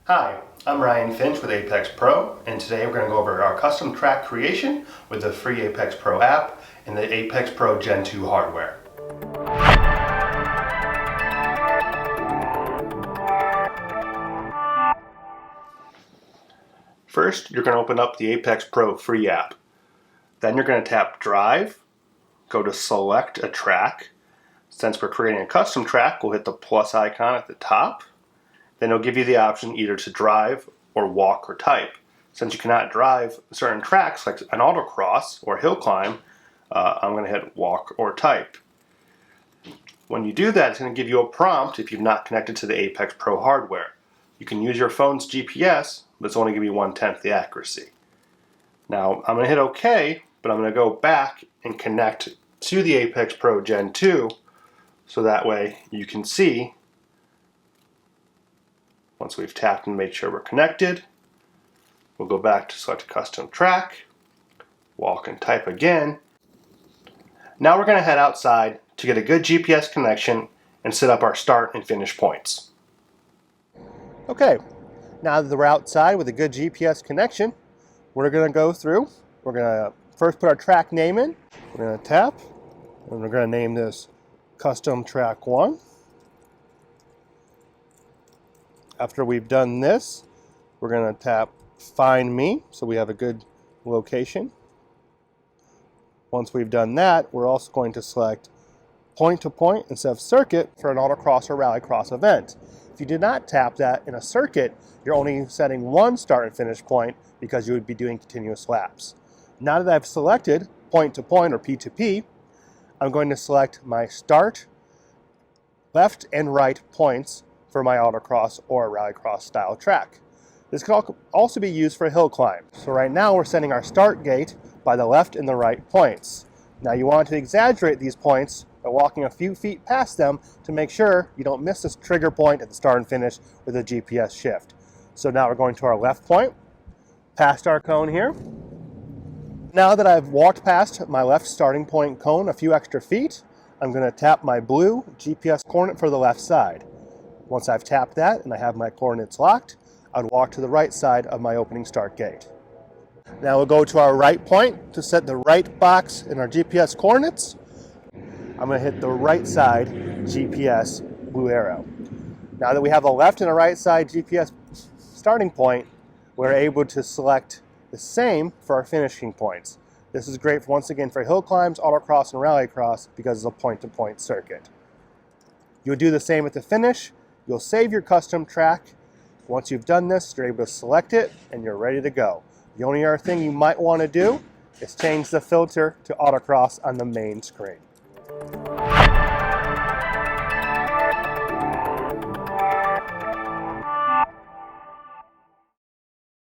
Hi, I'm Ryan Finch with Apex Pro, and today we're going to go over our custom track creation with the free Apex Pro app and the Apex Pro Gen 2 hardware. First, you're going to open up the Apex Pro free app. Then you're going to tap Drive, go to Select a Track. Since we're creating a custom track, we'll hit the plus icon at the top. Then it'll give you the option either to drive or walk or type. Since you cannot drive certain tracks like an autocross or hill climb, I'm going to hit walk or type. When you do that, it's going to give you a prompt if you've not connected to the Apex Pro hardware. You can use your phone's GPS, but it's only going to be 1/10 the accuracy. Now, I'm going to hit OK, but I'm going to go back and connect to the Apex Pro Gen 2 so that way you can see. Once we've tapped and made sure we're connected, we'll go back to select a custom track, walk and type again. Now we're going to head outside to get a good GPS connection and set up our start and finish points. Okay, now that we're outside with a good GPS connection, we're going to go through. We're going to first put our track name in. We're going to tap, and we're going to name this Custom Track 1. After we've done this, we're going to tap Find Me, so we have a good location. Once we've done that, we're also going to select Point to Point instead of Circuit for an autocross or rallycross event. If you did not tap that in a circuit, you're only setting one start and finish point because you would be doing continuous laps. Now that I've selected Point to Point or P2P, I'm going to select my start, left and right points for my autocross or rallycross style track. This can also be used for hill climb. So right now we're setting our start gate by the left and the right points. Now you want to exaggerate these points by walking a few feet past them to make sure you don't miss this trigger point at the start and finish with a GPS shift. So now we're going to our left point, past our cone here. Now that I've walked past my left starting point cone a few extra feet, I'm going to tap my blue GPS coordinate for the left side. Once I've tapped that and I have my coordinates locked, I'd walk to the right side of my opening start gate. Now we'll go to our right point to set the right box in our GPS coordinates. I'm going to hit the right side GPS blue arrow. Now that we have a left and a right side GPS starting point, we're able to select the same for our finishing points. This is great once again for hill climbs, autocross, and rallycross because it's a point-to-point circuit. You'll do the same at the finish. You'll save your custom track. Once you've done this, you're able to select it and you're ready to go. The only other thing you might want to do is change the filter to autocross on the main screen.